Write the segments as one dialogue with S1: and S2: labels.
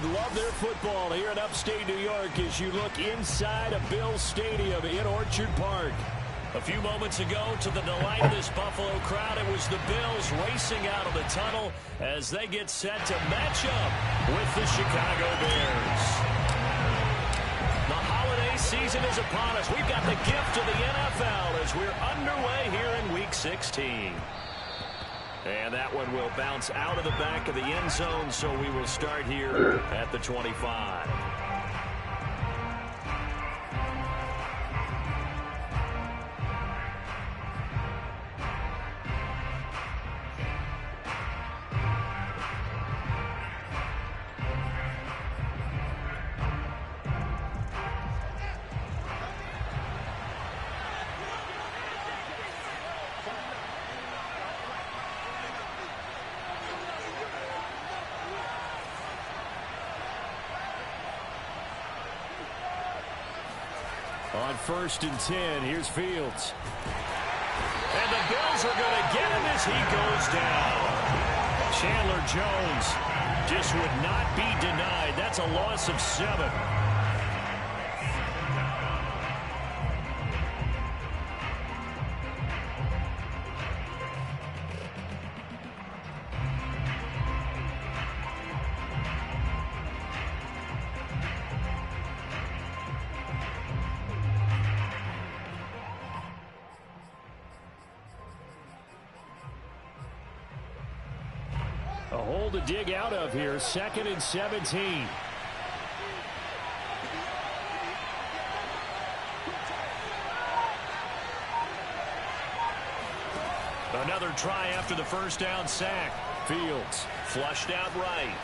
S1: love their football here in upstate New York as you look inside of Bills Stadium in Orchard Park. A few moments ago, to the delight of this Buffalo crowd, it was the Bills racing out of the tunnel as they get set to match up with the Chicago Bears. The holiday season is upon us. We've got the gift of the NFL as we're underway here in Week 16. And that one will bounce out of the back of the end zone, so we will start here at the 25. On 1st and 10, here's Fields. And the Bills are going to get him as he goes down. Chandler Jones just would not be denied. That's a loss of 7. A hole to dig out of here, 2nd and 17. Another try after the first down sack. Fields flushed out right.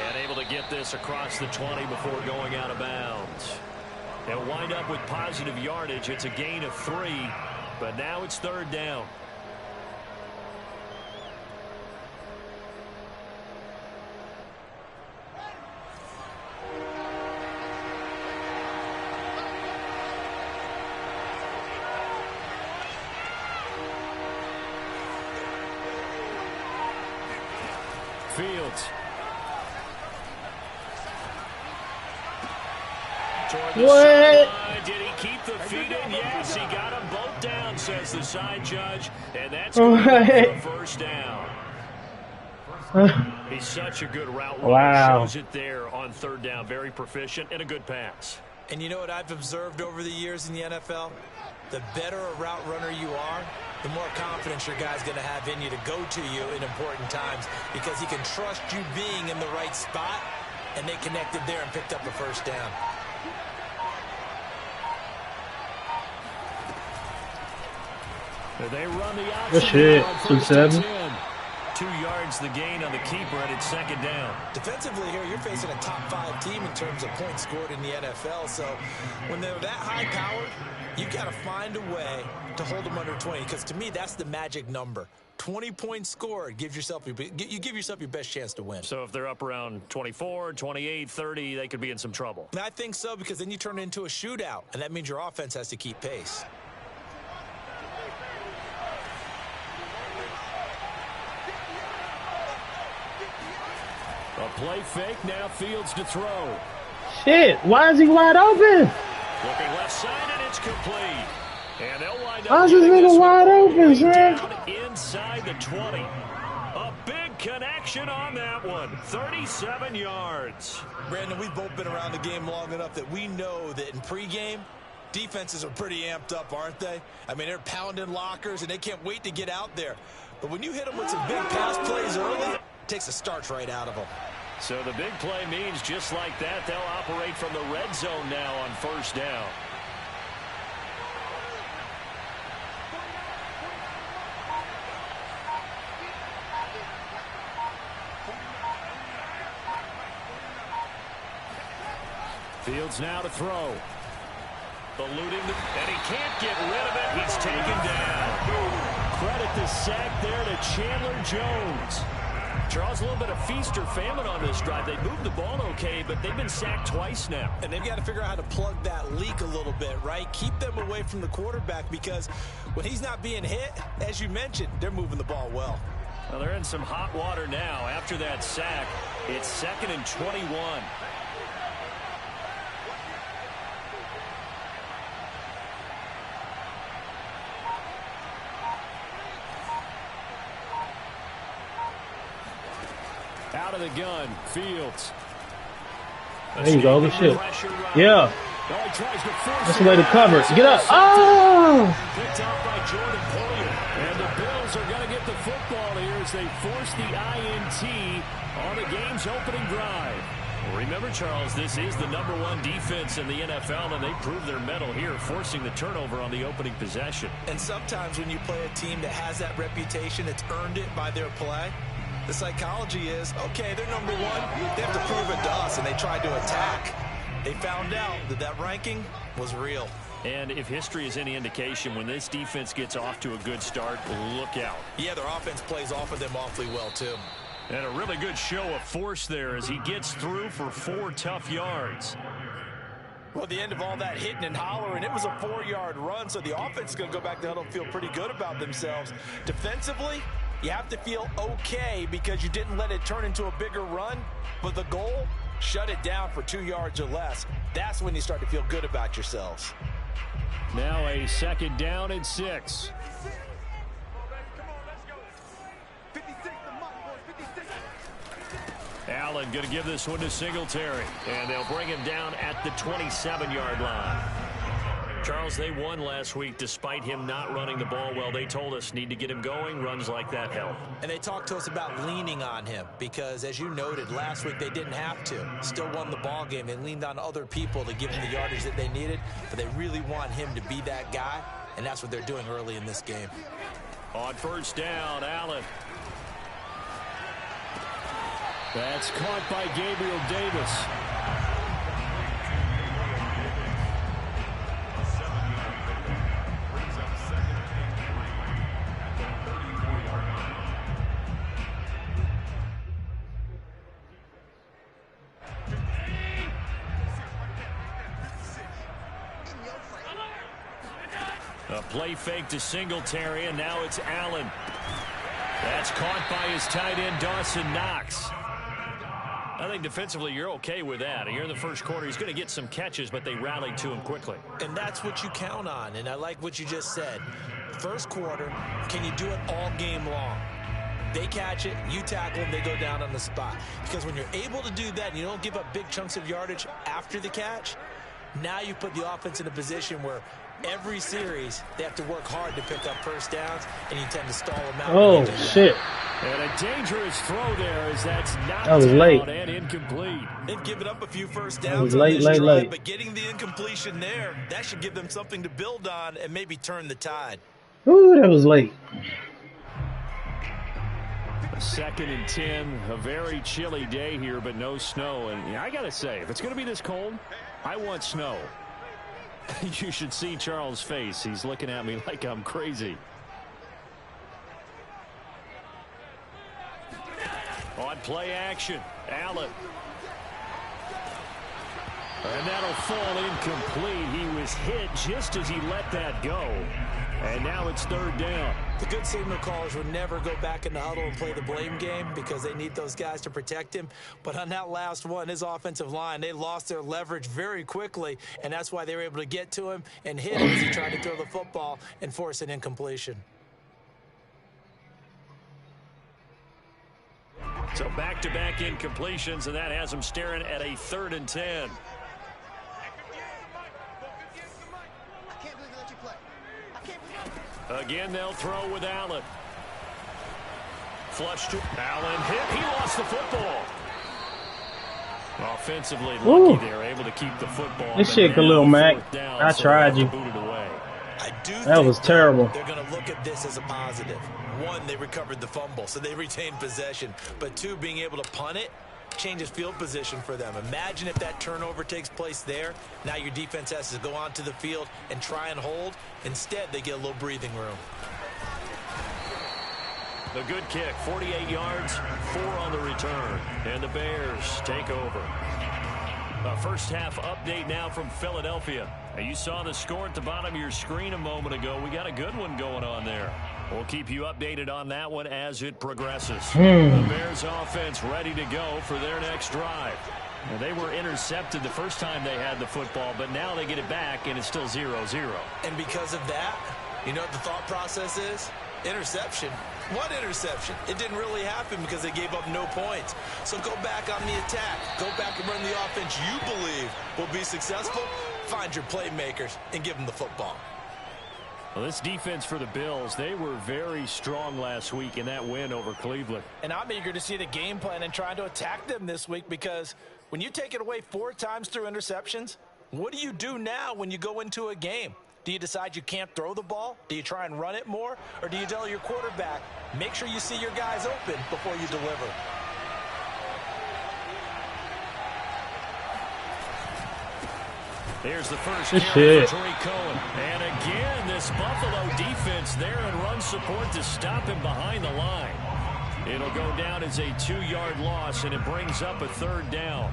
S1: And able to get this across the 20 before going out of bounds. They'll wind up with positive yardage. It's a gain of 3, but now it's 3rd down. Fields.
S2: What?
S1: Did he keep the feet in? Yes, he got them both down, says the side judge. And that's good for a first down. He's such a good route runner.
S2: Wow.
S1: Shows it there on 3rd down. Very proficient and a good pass.
S3: And you know what I've observed over the years in the NFL? The better a route runner you are, the more confidence your guy's going to have in you to go to you in important times because he can trust you being in the right spot, and they connected there and picked up a first down.
S1: They run the option.
S2: Good shit. 2-7.
S1: 2 yards the gain on the keeper, and it's 2nd down.
S3: Defensively here, you're facing a top 5 team in terms of points scored in the NFL. So when they're that high-powered, you've got to find a way to hold them under 20, because to me, that's the magic number. 20 points scored, you give yourself your best chance to win.
S1: So if they're up around 24, 28, 30, they could be in some trouble.
S3: And I think so, because then you turn it into a shootout, and that means your offense has to keep pace.
S1: A play fake, now Fields to throw.
S2: Shit, why is he wide open?
S1: Looking left side, and it's complete. And they'll wind up.
S2: Why is this nigga wide open, son?
S1: Inside the 20. A big connection on that one. 37 yards.
S3: Brandon, we've both been around the game long enough that we know that in pregame, defenses are pretty amped up, aren't they? I mean, they're pounding lockers, and they can't wait to get out there. But when you hit them with some big pass plays early, it takes the starch right out of them.
S1: So the big play means just like that, they'll operate from the red zone now on 1st down. Fields now to throw. Eluding the, and he can't get rid of it. He's taken down. Credit the sack there to Chandler Jones. Charles, a little bit of feast or famine on this drive. They moved the ball okay, but they've been sacked twice now.
S3: And they've got to figure out how to plug that leak a little bit, right? Keep them away from the quarterback, because when he's not being hit, as you mentioned, they're moving the ball well.
S1: Well, they're in some hot water now. After that sack, it's 2nd and 21. Out of the gun, Fields.
S2: There you go. Good shit. Yeah. That's the way to cover. Get up. Oh!
S1: Picked up by Jordan Poyer. And the Bills are going to get the football here as they force the INT on the game's opening drive. Remember, Charles, this is the #1 defense in the NFL, and they prove their mettle here, forcing the turnover on the opening possession.
S3: And sometimes when you play a team that has that reputation, it's earned it by their play. The psychology is, okay, they're #1. They have to prove it to us, and they tried to attack. They found out that that ranking was real.
S1: And if history is any indication, when this defense gets off to a good start, look out.
S3: Yeah, their offense plays off of them awfully well, too.
S1: And a really good show of force there as he gets through for 4 tough yards.
S3: Well, at the end of all that hitting and hollering, it was a 4-yard run, so the offense is going to go back to huddle and feel pretty good about themselves. Defensively, you have to feel okay because you didn't let it turn into a bigger run, but the goal, shut it down for 2 yards or less. That's when you start to feel good about yourselves.
S1: Now a 2nd down and 6. Allen going to give this one to Singletary, and they'll bring him down at the 27-yard line. Charles, they won last week despite him not running the ball well. They told us need to get him going. Runs like that help.
S3: And they talked to us about leaning on him because, as you noted, last week they didn't have to. Still won the ball game. They leaned on other people to give him the yardage that they needed, but they really want him to be that guy, and that's what they're doing early in this game.
S1: On 1st down, Allen. That's caught by Gabriel Davis. A play fake to Singletary, and now it's Allen. That's caught by his tight end, Dawson Knox. I think defensively you're okay with that. Here in the first quarter, he's going to get some catches, but they rallied to him quickly.
S3: And that's what you count on, and I like what you just said. First quarter, can you do it all game long? They catch it, you tackle them, they go down on the spot. Because when you're able to do that and you don't give up big chunks of yardage after the catch, now you put the offense in a position where every series they have to work hard to pick up first downs, and you tend to stall them out.
S2: Oh, shit.
S1: And a dangerous throw there as that's knocked
S2: That was late.
S1: out and incomplete.
S3: They've given up a few first
S2: That
S3: downs
S2: was
S3: on
S2: late,
S3: this
S2: late,
S3: drive,
S2: late.
S3: but getting the incompletion there, that should give them something to build on and maybe turn the tide.
S2: Ooh, that was late.
S1: 2nd and 10, a very chilly day here, but no snow. And I got to say, if it's going to be this cold, I want snow. You should see Charles' face. He's looking at me like I'm crazy. On play action, Allen. And that'll fall incomplete. He was hit just as he let that go. And now it's 3rd down.
S3: The good signal callers would never go back in the huddle and play the blame game because they need those guys to protect him. But on that last one, his offensive line, they lost their leverage very quickly, and that's why they were able to get to him and hit him as he tried to throw the football and force an incompletion.
S1: So back-to-back incompletions, and that has him staring at a 3rd and 10. Again, they'll throw with Allen. Flushed to Allen. Hit. He lost the football. Offensively, lucky they're able to keep the football.
S2: This shit, Khalil Mack. I tried you. That was terrible.
S3: They're going to look at this as a positive. One, they recovered the fumble, so they retained possession. But two, being able to punt it changes field position for them. Imagine if that turnover takes place there. Now your defense has to go onto the field and try and hold. Instead, they get a little breathing room.
S1: The good kick, 48 yards, 4 on the return. And the Bears take over. A first half update now from Philadelphia. You saw the score at the bottom of your screen a moment ago. We got a good one going on there. We'll keep you updated on that one as it progresses. The Bears offense ready to go for their next drive. Now, they were intercepted the first time they had the football, but now they get it back, and it's still 0-0.
S3: And because of that, you know what the thought process is? Interception. What interception? It didn't really happen because they gave up no points. So go back on the attack. Go back and run the offense you believe will be successful. Find your playmakers and give them the football.
S1: Well, this defense for the Bills, they were very strong last week in that win over Cleveland.
S3: And I'm eager to see the game plan and trying to attack them this week, because when you take it away 4 times through interceptions, what do you do now when you go into a game? Do you decide you can't throw the ball? Do you try and run it more? Or do you tell your quarterback, make sure you see your guys open before you deliver?
S1: Here's the first carry for Tariq Cohen. And again, this Buffalo defense there in run support to stop him behind the line. It'll go down as a 2-yard loss, and it brings up a 3rd down.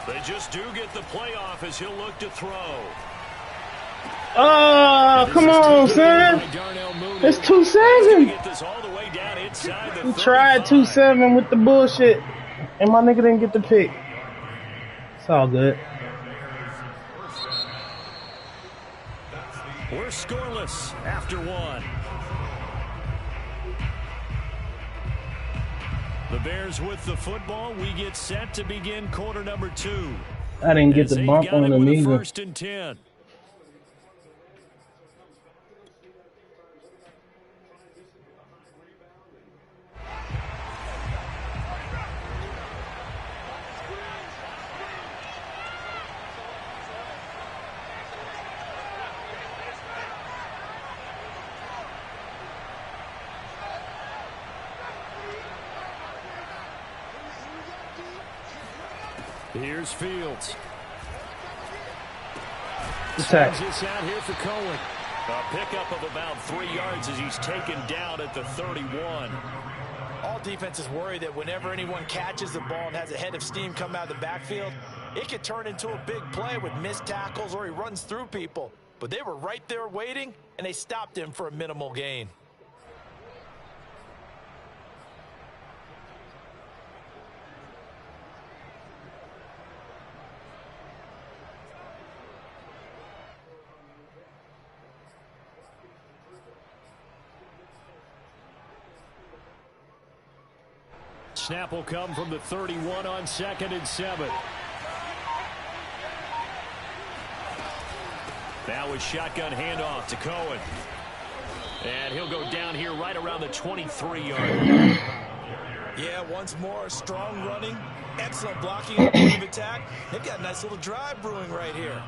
S1: They just do get the playoff as he'll look to throw.
S2: Oh, come on, son. It's 2-7. He tried 2-7 with the bullshit, and my nigga didn't get the pick. It's all good.
S1: We're scoreless after 1. The Bears with the football. We get set to begin quarter number 2.
S2: I didn't get the bump on him either.
S1: 1st and 10. Here's Fields.
S2: Attack.
S1: This out here for Cohen. A pickup of about 3 yards as he's taken down at the 31.
S3: All defenses worry that whenever anyone catches the ball and has a head of steam come out of the backfield, it could turn into a big play with missed tackles or he runs through people. But they were right there waiting, and they stopped him for a minimal gain.
S1: Snap will come from the 31 on 2nd and 7. Now a shotgun handoff to Cohen. And he'll go down here right around the 23-yard line.
S3: Yeah, once more, strong running, excellent blocking on the point of attack. They've got a nice little drive brewing right here.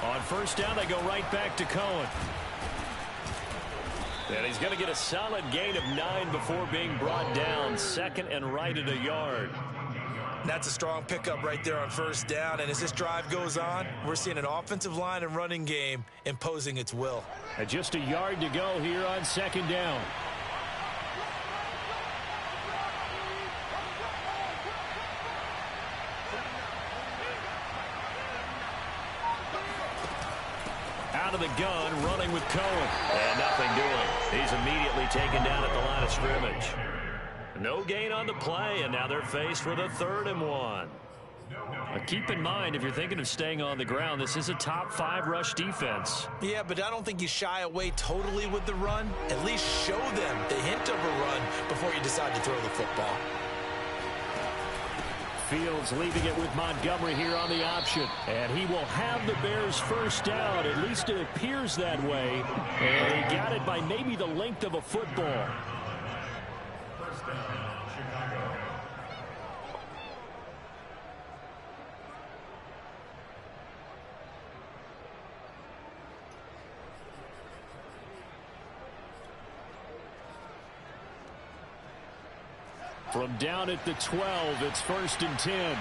S1: On 1st down, they go right back to Cohen. And he's going to get a solid gain of 9 before being brought down. 2nd and right at a yard.
S3: That's a strong pickup right there on 1st down. And as this drive goes on, we're seeing an offensive line and running game imposing its will.
S1: And just a yard to go here on 2nd down. Out of the gun, running with Cohen. And nothing doing. He's immediately taken down at the line of scrimmage. No gain on the play, and now they're faced with a 3rd and 1. Now keep in mind, if you're thinking of staying on the ground, this is a top 5 rush defense.
S3: Yeah, but I don't think you shy away totally with the run. At least show them the hint of a run before you decide to throw the football.
S1: Fields leaving it with Montgomery here on the option. And he will have the Bears first down. At least it appears that way. And he got it by maybe the length of a football.
S4: First down, Chicago.
S1: From down at the 12, it's 1st and 10.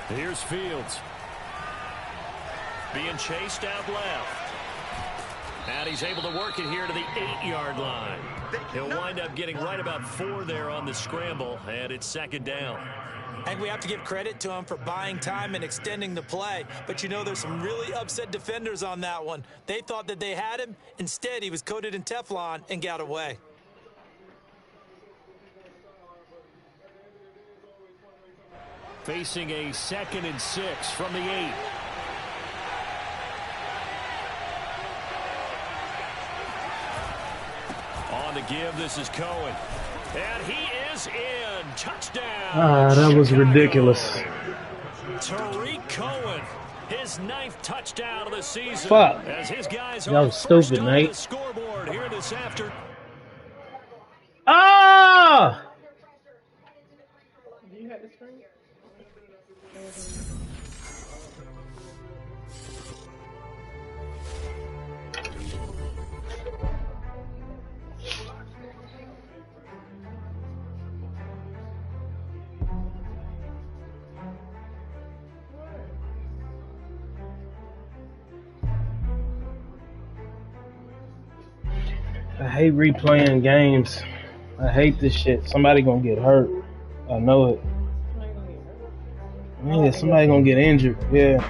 S1: Here's Fields. Being chased out left. And he's able to work it here to the 8-yard line. He'll wind up getting right about 4 there on the scramble, and it's 2nd down.
S3: And we have to give credit to him for buying time and extending the play. But, you know, there's some really upset defenders on that one. They thought that they had him. Instead, he was coated in Teflon and got away.
S1: Facing a 2nd and 6 from the 8. On the give, this is Cohen. And he is in. Touchdown.
S2: That was ridiculous.
S1: Tariq Cohen, his 9th touchdown of the season.
S2: Fuck.
S1: As his guys
S2: That was stupid,
S1: on
S2: Nate.
S1: the scoreboard here this afternoon.
S2: Ah!
S5: You had the screen?
S2: I hate replaying games. I hate this shit. Somebody gonna get hurt. I know it. Yeah, somebody gonna get injured. Yeah.